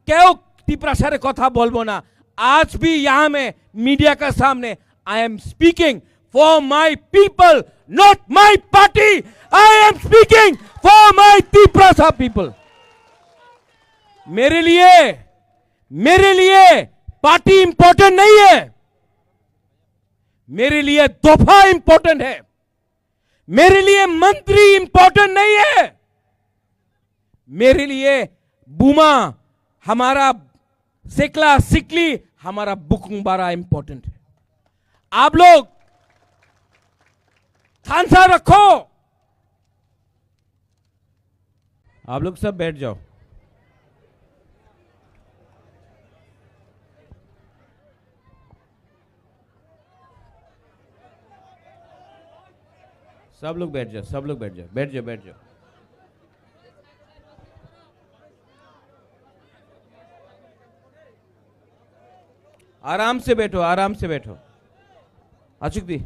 क्यों टिप्रासारे कथा बोलबो ना। आज भी यहाँ में मीडिया का सामने I am speaking for my people, not my party. I am speaking for my Tiprasa people. मेरे लिए पार्टी इंपॉर्टेंट नहीं है, मेरे लिए तोहफा इंपॉर्टेंट है, मेरे लिए मंत्री इंपॉर्टेंट नहीं है, मेरे लिए बुमा, हमारा सिकला सिकली, हमारा बुकुंबारा इंपॉर्टेंट है। आप लोग थानसा रखो। आप लोग सब बैठ जाओ। सब लोग बैठ जाओ, सब लोग बैठ जाओ, बैठ जाओ, बैठ जाओ। आराम से बैठो, आराम से बैठो। अचुक दी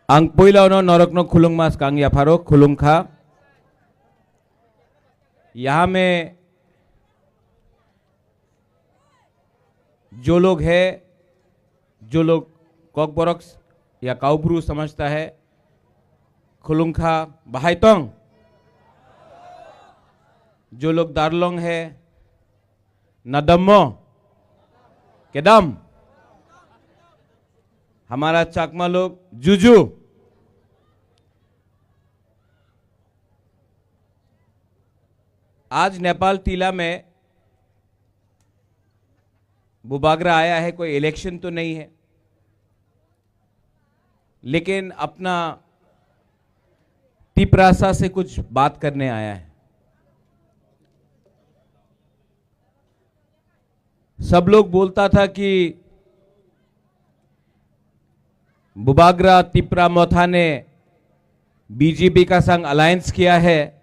ang puilaw नरकनो खुलुंग मास कांग याफारो खुलुंग खा। यहाँ में जो लोग है, जो लोग कॉकबॉक्स या काउब्रू समझता है, खुलुंखा बहाइतोंग, जो लोग दारलोंग है, नदम्मो केदम, हमारा चाकमा लोग जुजू, आज नेपाल टीला में बुबागरा आया है। कोई इलेक्शन तो नहीं है, लेकिन अपना टिप्रासा से कुछ बात करने आया है। सब लोग बोलता था कि बुबागरा टिप्रा मोथा ने बीजेपी का संग अलायंस किया है,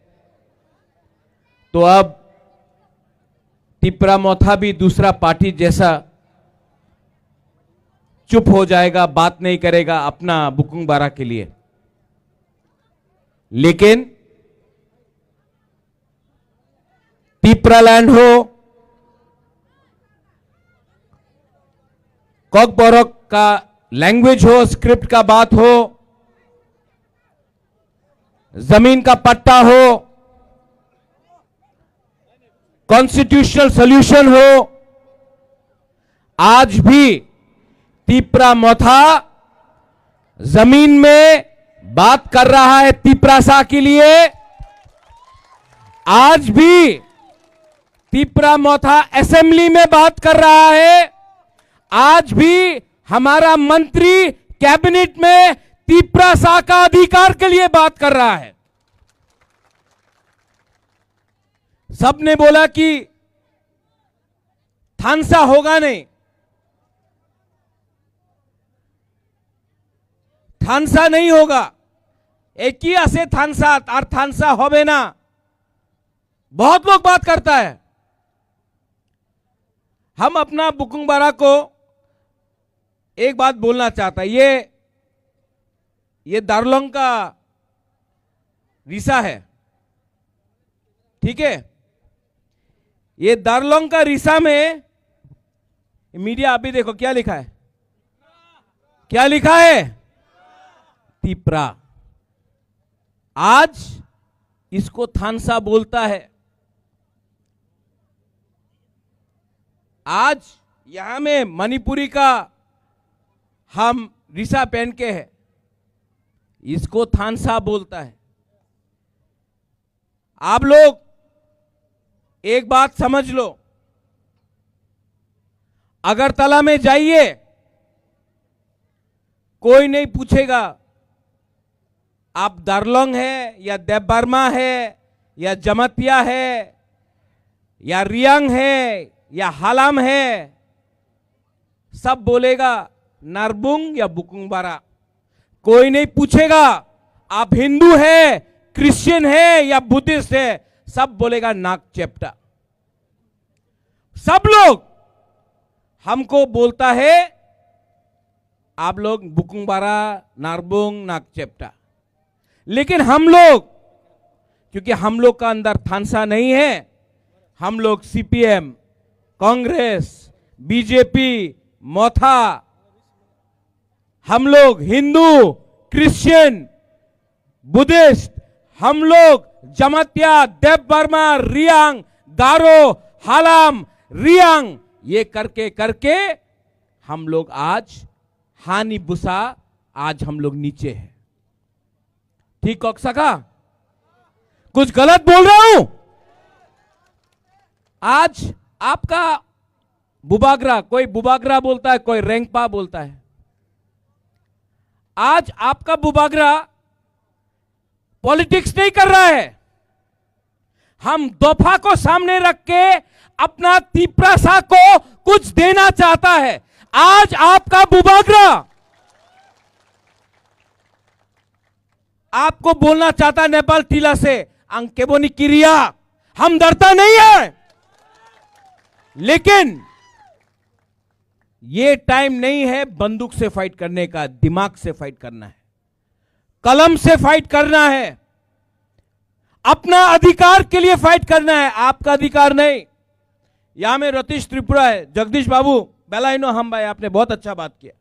तो अब टिप्रा मोथा भी दूसरा पार्टी जैसा चुप हो जाएगा, बात नहीं करेगा अपना बुकुंग बारा के लिए। लेकिन टिप्रा लैंड हो, कॉकबॉक्स का लैंग्वेज हो, स्क्रिप्ट का बात हो, जमीन का पट्टा हो, कॉन्स्टिट्यूशनल सॉल्यूशन हो, आज भी टिप्रा मोथा जमीन में बात कर रहा है टिप्रासा के लिए। आज भी टिप्रा मोथा असेंबली में बात कर रहा है। आज भी हमारा मंत्री कैबिनेट में टिप्रासा का अधिकार के लिए बात कर रहा है। सबने बोला कि थानसा होगा नहीं, थानसा नहीं होगा, एक ही आसे थानसा और थानसा होबे ना। बहुत लोग बात करता है। हम अपना बुकुंग बारा को एक बात बोलना चाहता है। ये दार्लोंग का रिसा है, ठीक है। ये दार्लोंग का रिसा में मीडिया अभी देखो क्या लिखा है, क्या लिखा है, टिप्रा। आज इसको थानसा बोलता है। आज यहां में मणिपुरी का हम रिसा पहन के है, इसको थानसा बोलता है। आप लोग एक बात समझ लो, अगरतला में जाइए, कोई नहीं पूछेगा आप दार्लोंग है या देवबर्मा है या जमतिया है या रियांग है या हालाम है, सब बोलेगा नारबुंग या बुकुंग बारा। कोई नहीं पूछेगा आप हिंदू है, क्रिश्चियन है या बुद्धिस्ट है, सब बोलेगा नाक चेप्टा। सब लोग हमको बोलता है आप लोग बुकुंबारा, नारबुंग, नागचेप्टा। लेकिन हम लोग, क्योंकि हम लोग का अंदर थानसा नहीं है, हम लोग सीपीएम, कांग्रेस, बीजेपी, मोथा, हम लोग हिंदू, क्रिश्चियन, बुद्धिस्ट, हम लोग जमातिया, देव बर्मा, रियांग, गारो, हालाम, रियांग, ये करके करके हम लोग आज हानि बुसा, आज हम लोग नीचे हैं। ठीक कह सका? कुछ गलत बोल रहा हूं? आज आपका बुबागरा, कोई बुबागरा बोलता है, कोई रेंगपा बोलता है। आज आपका बुबागरा पॉलिटिक्स नहीं कर रहा है। हम दोफा को सामने रख के अपना तिपरासा को कुछ देना चाहता है। आज आपका बुबागरा आपको बोलना चाहता है नेपाल टीला से, अंकेबोनी किरिया, हम डरता नहीं है। लेकिन ये टाइम नहीं है बंदूक से फाइट करने का, दिमाग से फाइट करना है, कलम से फाइट करना है, अपना अधिकार के लिए फाइट करना है, आपका अधिकार नहीं। यहां में रतीश त्रिपुरा है, जगदीश बाबू, बेलाइनो हम भाई, आपने बहुत अच्छा बात किया।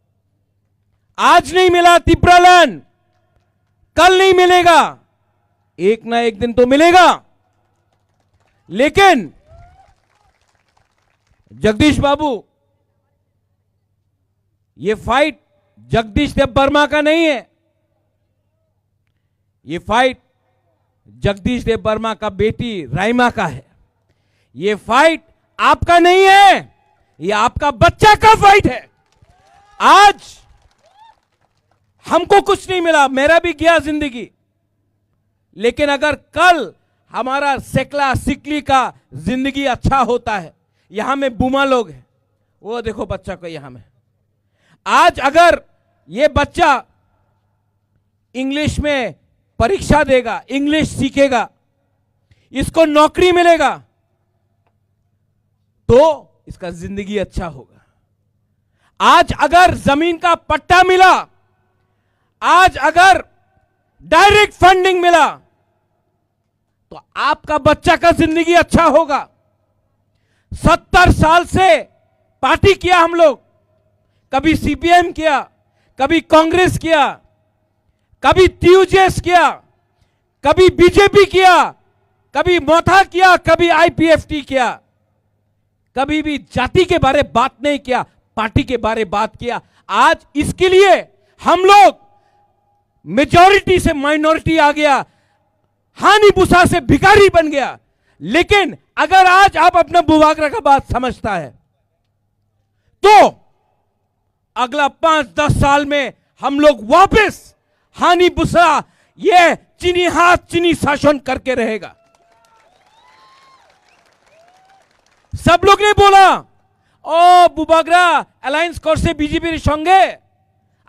आज नहीं मिला तिपरालैंड, कल नहीं मिलेगा, एक ना एक दिन तो मिलेगा। लेकिन जगदीश बाबू, ये फाइट जगदीश देव वर्मा का नहीं है, ये फाइट जगदीश देव वर्मा का बेटी राइमा का है। ये फाइट आपका नहीं है, ये आपका बच्चा का फाइट है। आज हमको कुछ नहीं मिला, मेरा भी गया जिंदगी, लेकिन अगर कल हमारा सेकला सिकली का जिंदगी अच्छा होता है, यहां में बुमा लोग हैं, वो देखो बच्चा को यहां में, आज अगर ये बच्चा इंग्लिश में परीक्षा देगा, इंग्लिश सीखेगा, इसको नौकरी मिलेगा, तो इसका जिंदगी अच्छा होगा। आज अगर जमीन का पट्टा मिला, आज अगर डायरेक्ट फंडिंग मिला, तो आपका बच्चा का जिंदगी अच्छा होगा। 70 साल से पार्टी किया हम लोग, कभी सीपीएम किया, कभी कांग्रेस किया, कभी टीयूजेएस किया, कभी बीजेपी किया, कभी मोथा किया, कभी आईपीएफटी किया, कभी भी जाति के बारे बात नहीं किया, पार्टी के बारे बात किया। आज इसके लिए हम लोग मेजॉरिटी से माइनॉरिटी आ गया, हानि बुसा से भिखारी बन गया। लेकिन अगर आज आप अपना बुबागरा का बात समझता है, तो अगला 5-10 साल में हम लोग वापस हानि बुसा, ये चीनी हाथ चीनी शासन करके रहेगा। सब लोग ने बोला ओ बुबागरा अलायंस करছে বিজেপির সঙ্গে,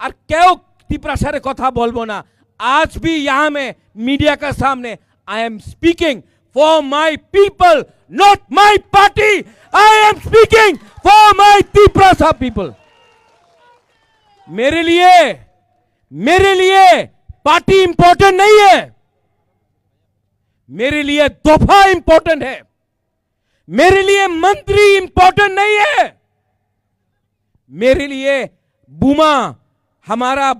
আর কেউ তিপ্রাসারে কথা বলবো না। आज भी यहां में मीडिया का सामने I am speaking for my people, not my party, I am speaking for my Tiprasa people. मेरे लिए पार्टी इंपॉर्टेंट नहीं है, मेरे लिए दफा इंपॉर्टेंट है, मेरे लिए मंत्री इंपॉर्टेंट नहीं है, मेरे लिए बुमा, हमारा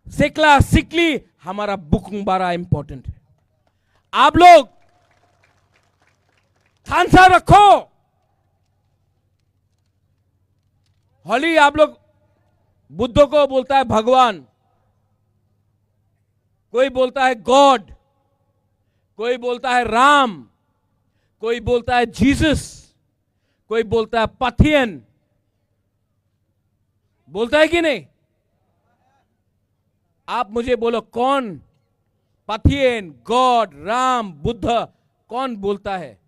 सेकला सिकली, हमारा बुकुंबारा इंपॉर्टेंट है। आप लोग थानसा रखो, होली आप लोग बुद्ध को बोलता है भगवान, कोई बोलता है गॉड, कोई बोलता है राम, कोई बोलता है जीसस, कोई बोलता है पथियन, बोलता है कि नहीं? आप मुझे बोलो कौन पथियन, गॉड, राम, बुद्ध कौन बोलता है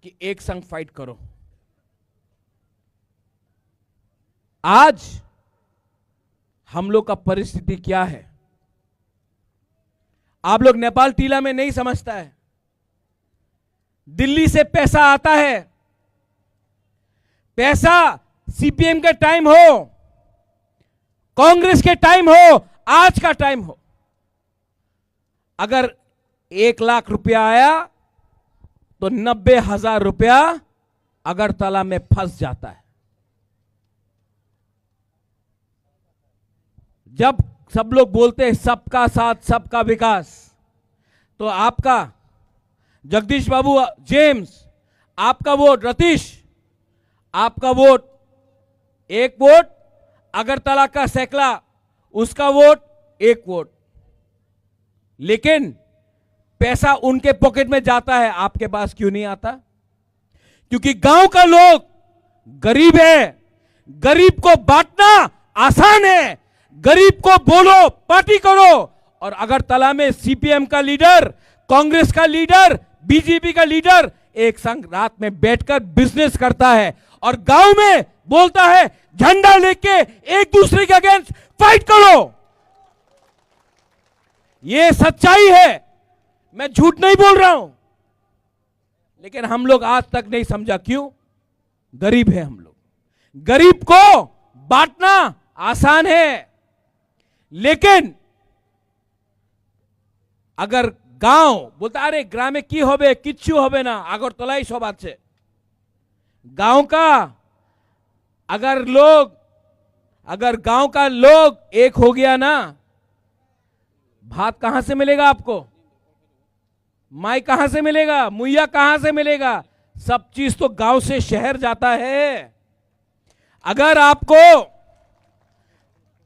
कि एक संग फाइट करो? आज हम लोग का परिस्थिति क्या है आप लोग नेपाल टीला में नहीं समझता है। दिल्ली से पैसा आता है, पैसा सीपीएम के टाइम हो, कांग्रेस के टाइम हो, आज का टाइम हो, अगर 1 लाख रुपया आया तो 90,000 रुपया अगरतला में फंस जाता है। जब सब लोग बोलते हैं सबका साथ सबका विकास, तो आपका जगदीश बाबू जेम्स, आपका वोट रतीश, आपका वोट, एक वोट अगरतला का सैकला, उसका वोट एक वोट, लेकिन पैसा उनके पॉकेट में जाता है, आपके पास क्यों नहीं आता? क्योंकि गांव का लोग गरीब है, गरीब को बांटना आसान है, गरीब को बोलो पार्टी करो, और अगरतला में सीपीएम का लीडर, कांग्रेस का लीडर, बीजेपी का लीडर एक संग रात में बैठकर बिजनेस करता है और गांव में बोलता है झंडा लेके एक दूसरे के अगेंस्ट फाइट करो। यह सच्चाई है, मैं झूठ नहीं बोल रहा हूं, लेकिन हम लोग आज तक नहीं समझा। क्यों? गरीब है हम लोग, गरीब को बांटना आसान है, लेकिन अगर गांव बोलता अरे ग्रामे की होबे किच्छु होबे ना, আগরতলাই सब আছে, गांव का अगर गांव का लोग एक हो गया ना, भात कहां से मिलेगा आपको? माई कहां से मिलेगा? मुइया कहां से मिलेगा? सब चीज तो गांव से शहर जाता है। अगर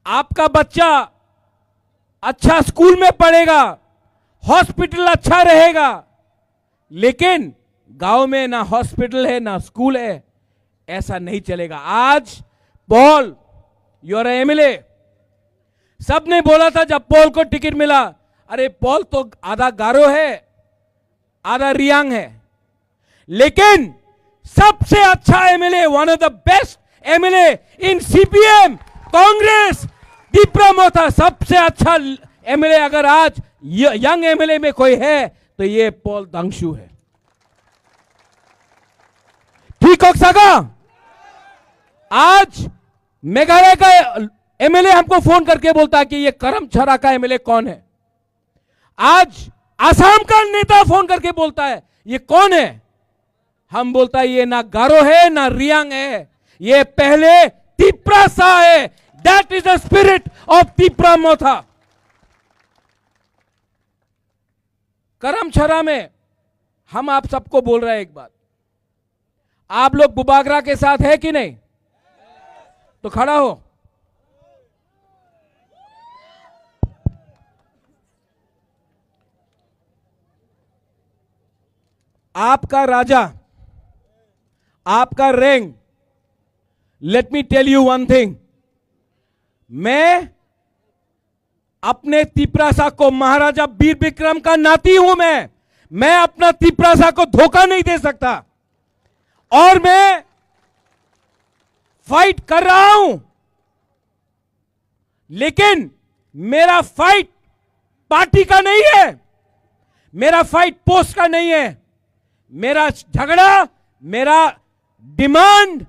आपका बच्चा अच्छा स्कूल में पढ़ेगा, हॉस्पिटल अच्छा रहेगा, लेकिन गांव में ना हॉस्पिटल है ना स्कूल है, ऐसा नहीं चलेगा। आज पॉल, यूर एमएलए, सबने बोला था जब पॉल को टिकट मिला, अरे पॉल तो आधा गारो है आधा रियांग है, लेकिन सबसे अच्छा MLA, one of the best MLA in CPM Congress, Tipra Motha, सबसे अच्छा एमएलए अगर आज यंग एमएलए में कोई है तो ये पॉल दांगशू है। ठीक हो सका? आज मेघालय का एमएलए हमको फोन करके बोलता है कि ये करमछरा का एमएलए कौन है। आज आसाम का नेता फोन करके बोलता है ये कौन है। हम बोलता है ये ना गारो है ना रियांग है, ये पहले तीपरा सा है। That is the spirit of Tipra Motha. Karamchhara में हम आप सबको बोल रहे हैं एक बात, आप लोग बुबागरा के साथ है कि नहीं? तो खड़ा हो। आपका राजा, आपका rank, let me tell you one thing, मैं अपने तिपरासा को, महाराजा वीर विक्रम का नाती हूं मैं अपना तिपरासा को धोखा नहीं दे सकता, और मैं फाइट कर रहा हूं, लेकिन मेरा फाइट पार्टी का नहीं है, मेरा फाइट पोस्ट का नहीं है, मेरा झगड़ा, मेरा डिमांड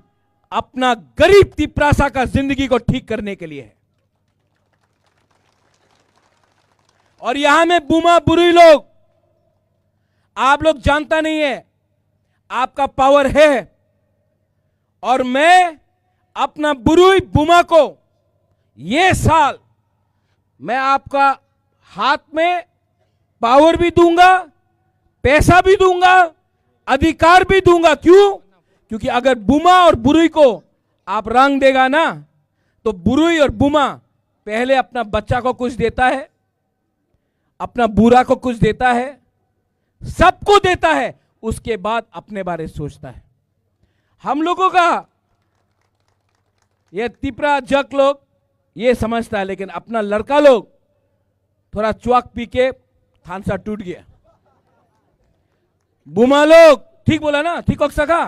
अपना गरीब तिपरासा का जिंदगी को ठीक करने के लिए है। और यहां में बुमा बुरुई लोग, आप लोग जानता नहीं है, आपका पावर है, और मैं अपना बुरुई बुमा को ये साल मैं आपका हाथ में पावर भी दूंगा, पैसा भी दूंगा, अधिकार भी दूंगा। क्यों? क्योंकि अगर बुमा और बुरुई को आप रंग देगा ना, तो बुरुई और बुमा पहले अपना बच्चा को कुछ देता है, अपना बुरा को कुछ देता है, सबको देता है, उसके बाद अपने बारे में सोचता है। हम लोगों का ये तिपरा जक लोग ये समझता है, लेकिन अपना लड़का लोग थोड़ा च्वाक पी के थानसा टूट गया। बुमा लोग, ठीक बोला ना, ठीक हो सका।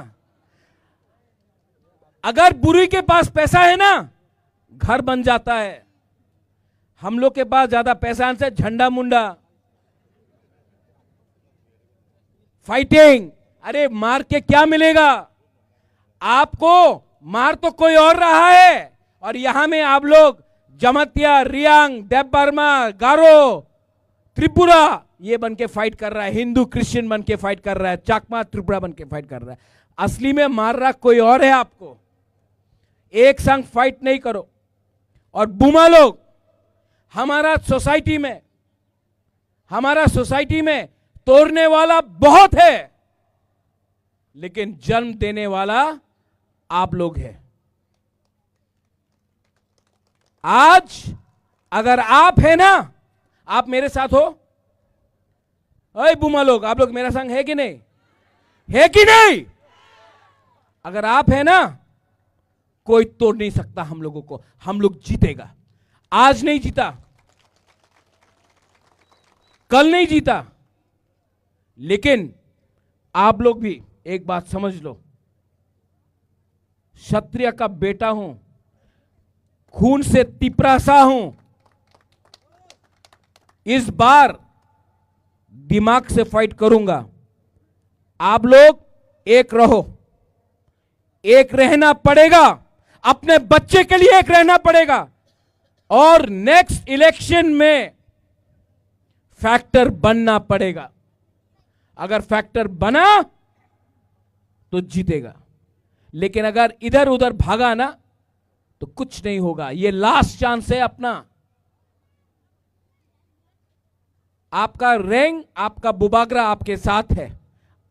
अगर बुरी के पास पैसा है ना, घर बन जाता है। हम लोग के पास ज्यादा पैसा से झंडा मुंडा, फाइटिंग, अरे मार के क्या मिलेगा? आपको मार तो कोई और रहा है, और यहां में आप लोग जमतिया, रियांग, देबबर्मा, गारो, त्रिपुरा ये बन के फाइट कर रहा है, हिंदू क्रिश्चियन बन के फाइट कर रहा है, चाकमा त्रिपुरा बन के फाइट कर रहा है। असली में मार रहा कोई और है आपको। एक संग फाइट नहीं करो। और बुमा लोग, हमारा सोसाइटी में तोड़ने वाला बहुत है, लेकिन जन्म देने वाला आप लोग हैं। आज अगर आप है ना, आप मेरे साथ हो, अरे बुमा लोग, आप लोग मेरा संग है कि नहीं? है कि नहीं? अगर आप है ना, कोई तोड़ नहीं सकता हम लोगों को। हम लोग जीतेगा। आज नहीं जीता, कल नहीं जीता, लेकिन आप लोग भी एक बात समझ लो, क्षत्रिय का बेटा हूं, खून से तिपरासा हूं। इस बार दिमाग से फाइट करूंगा। आप लोग एक रहो, एक रहना पड़ेगा, अपने बच्चे के लिए एक रहना पड़ेगा, और नेक्स्ट इलेक्शन में फैक्टर बनना पड़ेगा। अगर फैक्टर बना तो जीतेगा, लेकिन अगर इधर उधर भागा ना तो कुछ नहीं होगा। ये लास्ट चांस है अपना। आपका रैंक, आपका बुबागरा आपके साथ है,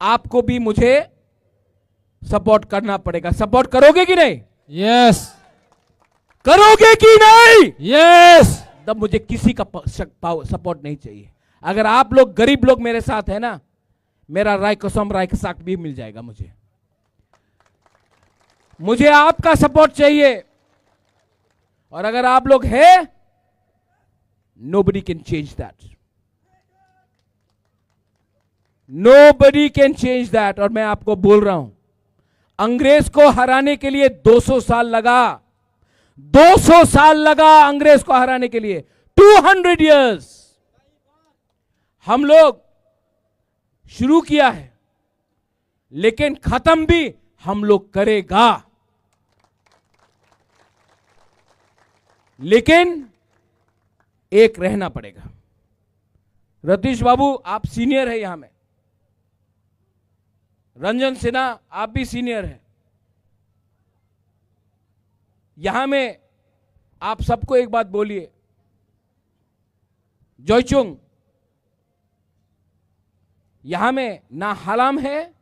आपको भी मुझे सपोर्ट करना पड़ेगा। सपोर्ट करोगे कि नहीं? यस। करोगे कि नहीं? यस। तब मुझे किसी का सपोर्ट नहीं चाहिए। अगर आप लोग गरीब लोग मेरे साथ है ना, मेरा राय कसम राय साक भी मिल जाएगा। मुझे आपका सपोर्ट चाहिए। और अगर आप लोग है, nobody can change that, nobody can change that. और मैं आपको बोल रहा हूं, अंग्रेज को हराने के लिए 200 साल लगा, 200 साल लगा अंग्रेज को हराने के लिए, 200 इयर्स। हम लोग शुरू किया है, लेकिन खत्म भी हम लोग करेगा। लेकिन एक रहना पड़ेगा। रतीश बाबू, आप सीनियर है यहां में, रंजन सिन्हा आप भी सीनियर है यहां में। आप सबको एक बात बोलिए, जोइचुंग, यहां में ना हालाम है,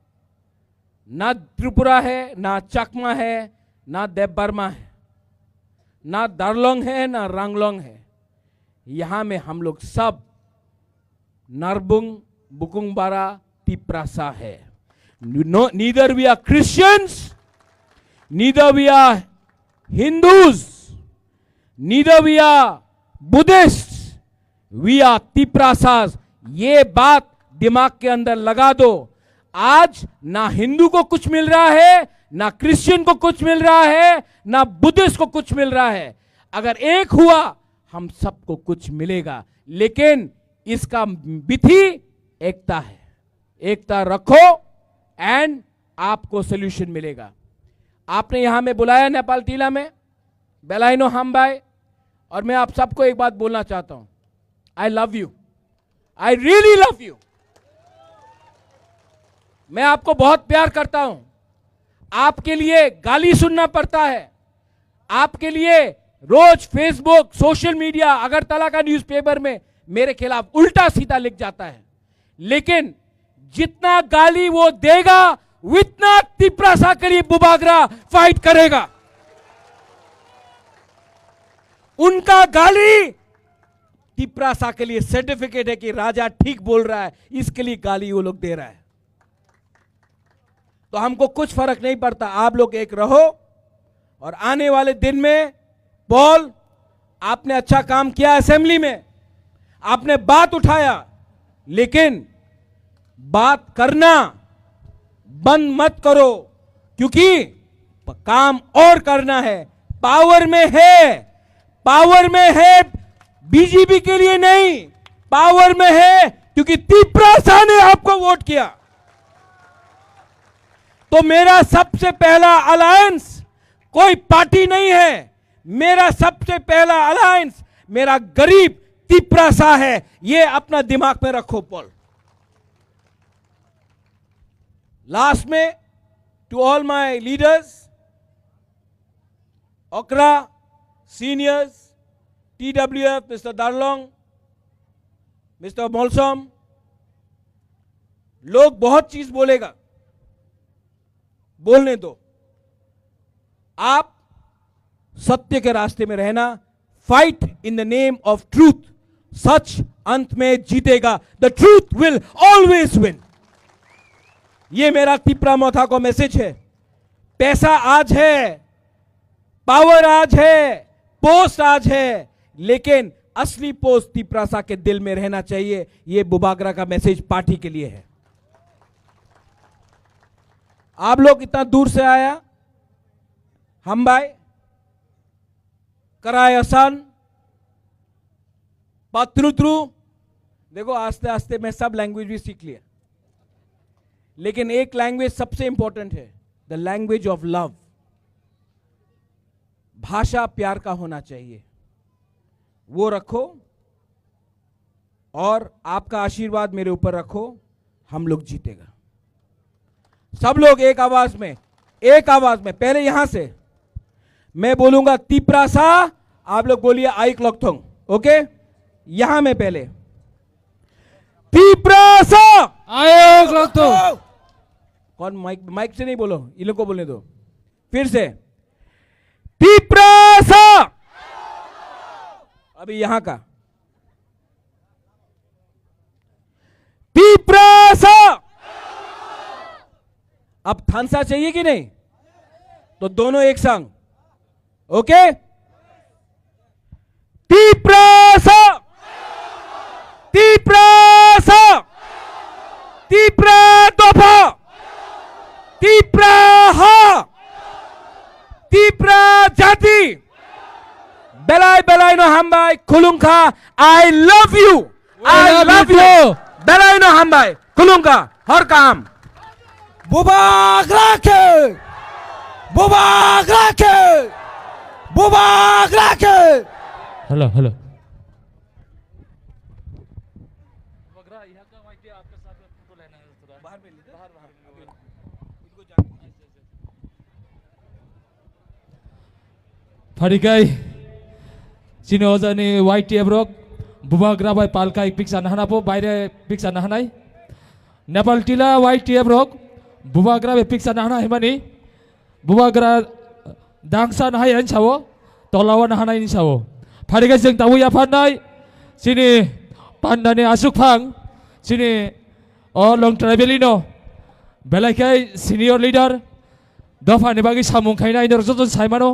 ना त्रिपुरा है, ना चाकमा है, ना देबबर्मा है, ना दार्लोंग है, ना रांगलोंग है। यहां में हम लोग सब नरबुंग, बुकुंगबारा, तिपरासा है। Neither we are Christians, neither we are Hindus, neither we are Buddhists, we are Tiprasas। ये बात दिमाग के अंदर लगा दो। आज ना हिंदू को कुछ मिल रहा है, ना क्रिश्चियन को कुछ मिल रहा है, ना बुद्धिस्ट को कुछ मिल रहा है। अगर एक हुआ, हम सबको कुछ मिलेगा। लेकिन इसका विधि एकता है। एकता रखो एंड आपको सोल्यूशन मिलेगा। आपने यहां में बुलाया नेपाल टीला में, बेलाइनो हमबाई, और मैं आप सबको एक बात बोलना चाहता हूं, आई love you, I really love you. मैं आपको बहुत प्यार करता हूं। आपके लिए गाली सुनना पड़ता है, आपके लिए रोज फेसबुक, सोशल मीडिया, अगरतला का न्यूज़पेपर में मेरे खिलाफ उल्टा सीधा लिख जाता है, लेकिन जितना गाली वो देगा उतना तिपरासा के लिए बुबागरा फाइट करेगा। उनका गाली तिपरासा के लिए सर्टिफिकेट है कि राजा ठीक बोल रहा है, इसके लिए गाली वो लोग दे रहा है। तो हमको कुछ फर्क नहीं पड़ता। आप लोग एक रहो, और आने वाले दिन में पॉल, आपने अच्छा काम किया असेंबली में, आपने बात उठाया, लेकिन बात करना बंद मत करो, क्योंकि काम और करना है। पावर में है बीजेपी के लिए नहीं, पावर में है क्योंकि तिपरासा ने आपको वोट किया। तो मेरा सबसे पहला अलायंस कोई पार्टी नहीं है, मेरा सबसे पहला अलायंस मेरा गरीब तिपरासा है। ये अपना दिमाग में रखो पॉल। लास्ट में टू ऑल माय लीडर्स, ओकरा सीनियर्स, TWF, मिस्टर दारलोंग, मिस्टर मोलसोम, लोग बहुत चीज बोलेगा, बोलने दो। आप सत्य के रास्ते में रहना, fight in the name of truth. सच अंत में जीतेगा, the truth will always win. ये मेरा तिपरामोथा को मैसेज है। पैसा आज है, पावर आज है, पोस्ट आज है, लेकिन असली पोस्ट तिपरासा के दिल में रहना चाहिए। ये बुबागरा का मैसेज पार्टी के लिए है। आप लोग इतना दूर से आया, हम भाई कराए आसान पात्रुत्रु। देखो आस्ते आस्ते मैं सब लैंग्वेज भी सीख लिया, लेकिन एक लैंग्वेज सबसे इंपॉर्टेंट है, द लैंग्वेज ऑफ लव। भाषा प्यार का होना चाहिए, वो रखो और आपका आशीर्वाद मेरे ऊपर रखो। हम लोग जीतेगा। सब लोग एक आवाज में, एक आवाज में, पहले यहां से मैं बोलूंगा तिपरासा, आप लोग बोलिए आई क्लॉकथोंग। ओके, यहां में पहले तिपरासा आई क्लॉकथोंग। कौन माइक से नहीं बोलो, इन लोग को बोलने दो। फिर से तिपरासा। अभी यहां का तिपरासा। अब थानसा चाहिए कि नहीं? तो दोनों एक संग। ओके, तिपरासा, तिपरासा, तिपरा दोफा, तिपराहा, तिपरा जाति, बेलाई बेलाई नो हमबाई खुलुंखा। I love you, I love you, बेलाई नो हमबाई खुलुंखा हर काम। बुबागरा के, बुबागरा के, बुबागरा के। Hello hello. Farikai sini ojani YTF rok bubagra bai palka ik picture nahana po baire picture nahanai Nepal tila YTF rok bubagra bai picture nahana himani bubagra dangsa nahai an sawo tolawa nahana ini sawo Farikai jeng tabu ya pandai sini pandane asuk phang sini long tribelino belaikai senior leader dofa ni bagi samung khaina ini rojoton saimano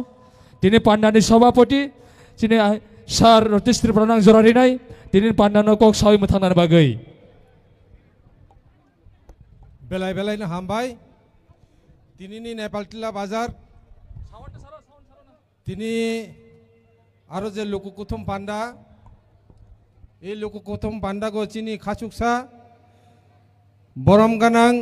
তিনি পান্ডানি সভাপতি তিনি সার রতিস্ত্রী প্রণাং জরারি নাই তিনি পান্ডানো cock সবাই মুথানার বাগৈ বেলাই বেলাই না হামবাই তিনি নি নেপাল টিলা বাজার তিনি আরো যে লোককথম পান্ডা এই লোককথম পান্ডা গো চিনি খাচুকসা বরম গানাং